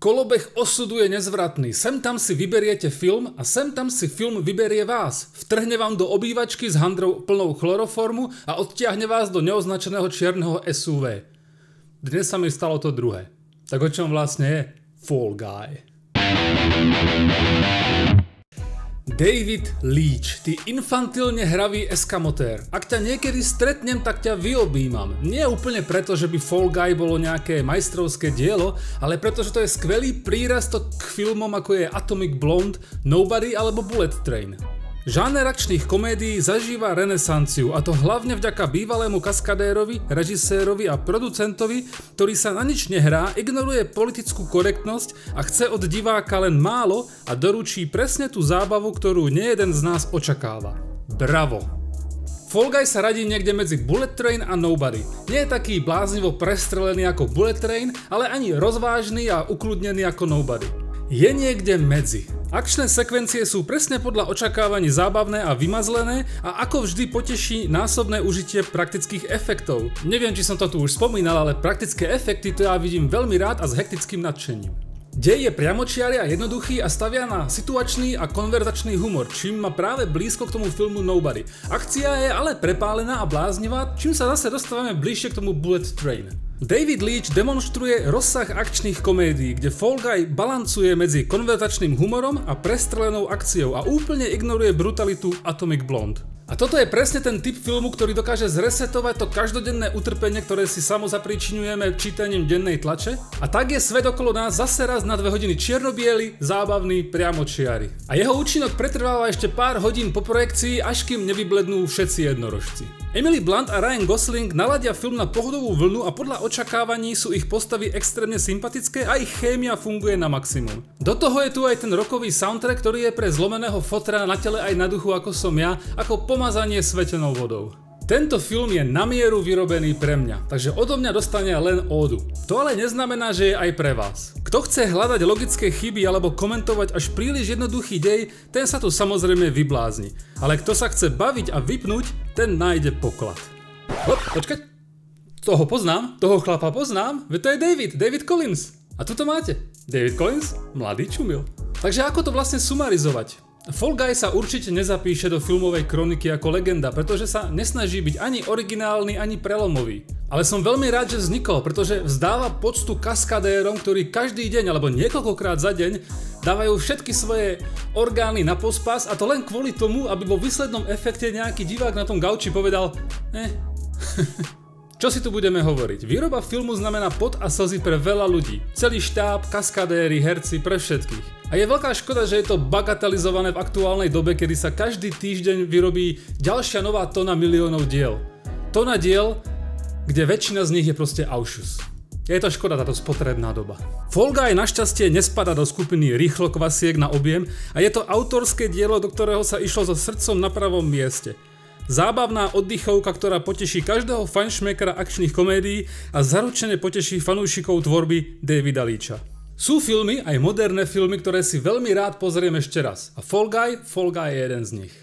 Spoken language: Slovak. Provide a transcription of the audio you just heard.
Kolobeh osudu je nezvratný. Sem tam si vyberiete film a sem tam si film vyberie vás. Vtrhne vám do obývačky s handrou plnou chloroformu a odtiahne vás do neoznačeného čierneho SUV. Dnes sa mi stalo to druhé. Tak o čom vlastne je Fall Guy? David Leitch, ty infantilne hravý eskamotér. Ak ťa niekedy stretnem, tak ťa vyobímam. Nie úplne preto, že by Fall Guy bolo nejaké majstrovské dielo, ale preto, že to je skvelý prírastok k filmom ako je Atomic Blonde, Nobody alebo Bullet Train. Žáner akčných komédií zažíva renesanciu, a to hlavne vďaka bývalému kaskadérovi, režisérovi a producentovi, ktorý sa na nič nehrá, ignoruje politickú korektnosť a chce od diváka len málo a doručí presne tú zábavu, ktorú nejeden z nás očakáva. Bravo! Fall Guy sa radí niekde medzi Bullet Train a Nobody. Nie je taký bláznivo prestrelený ako Bullet Train, ale ani rozvážny a ukludnený ako Nobody. Je niekde medzi. Akčné sekvencie sú presne podľa očakávaní zábavné a vymazlené a ako vždy poteší násobné užitie praktických efektov. Neviem, či som to tu už spomínal, ale praktické efekty to ja vidím veľmi rád a s hektickým nadšením. Dej je priamočiary a jednoduchý a stavia na situačný a konverzačný humor, čím má práve blízko k tomu filmu Nobody. Akcia je ale prepálená a bláznivá, čím sa zase dostávame bližšie k tomu Bullet Train. David Leitch demonstruje rozsah akčných komédií, kde Fall Guy balancuje medzi konverzačným humorom a prestrelenou akciou a úplne ignoruje brutalitu Atomic Blonde. A toto je presne ten typ filmu, ktorý dokáže zresetovať to každodenné utrpenie, ktoré si samozapríčinujeme čítaním dennej tlače. A tak je svet okolo nás zase raz na 2 hodiny čierno-biely, zábavný, priamočiary. A jeho účinok pretrváva ešte pár hodín po projekcii, až kým nevyblednú všetci jednorožci. Emily Blunt a Ryan Gosling naladia film na pohodovú vlnu a podľa očakávaní sú ich postavy extrémne sympatické a ich chémia funguje na maximum. Do toho je tu aj ten rockový soundtrack, ktorý je pre zlomeného fotra na tele aj na duchu ako som ja, ako pomazanie svetenou vodou. Tento film je na mieru vyrobený pre mňa, takže odo mňa dostane len ódu. To ale neznamená, že je aj pre vás. Kto chce hľadať logické chyby alebo komentovať až príliš jednoduchý dej, ten sa tu samozrejme vyblázni. Ale kto sa chce baviť a vypnúť, ten nájde poklad. Počkať, toho poznám, toho chlapa poznám, veď to je David Collins. A tu to máte, David Collins, mladý čumil. Takže ako to vlastne sumarizovať? Fall Guy sa určite nezapíše do filmovej kroniky ako legenda, pretože sa nesnaží byť ani originálny, ani prelomový. Ale som veľmi rád, že vznikol, pretože vzdáva poctu kaskadérom, ktorí každý deň alebo niekoľkokrát za deň dávajú všetky svoje orgány na pospas, a to len kvôli tomu, aby vo výslednom efekte nejaký divák na tom gauči povedal Čo si tu budeme hovoriť? Výroba filmu znamená pot a slzy pre veľa ľudí. Celý štáb, kaskadéri, herci, pre všetkých. A je veľká škoda, že je to bagatelizované v aktuálnej dobe, kedy sa každý týždeň vyrobí ďalšia nová tona miliónov diel. Tona diel, kde väčšina z nich je proste aušus. Je to škoda, táto spotrebná doba. Fall Guy našťastie nespada do skupiny rýchlokvasiek na objem a je to autorské dielo, do ktorého sa išlo so srdcom na pravom mieste. Zábavná oddychovka, ktorá poteší každého fajnšmekera akčných komédií a zaručene poteší fanúšikov tvorby Davida Leitcha. Sú filmy, aj moderné filmy, ktoré si veľmi rád pozriem ešte raz. A Fall Guy je jeden z nich.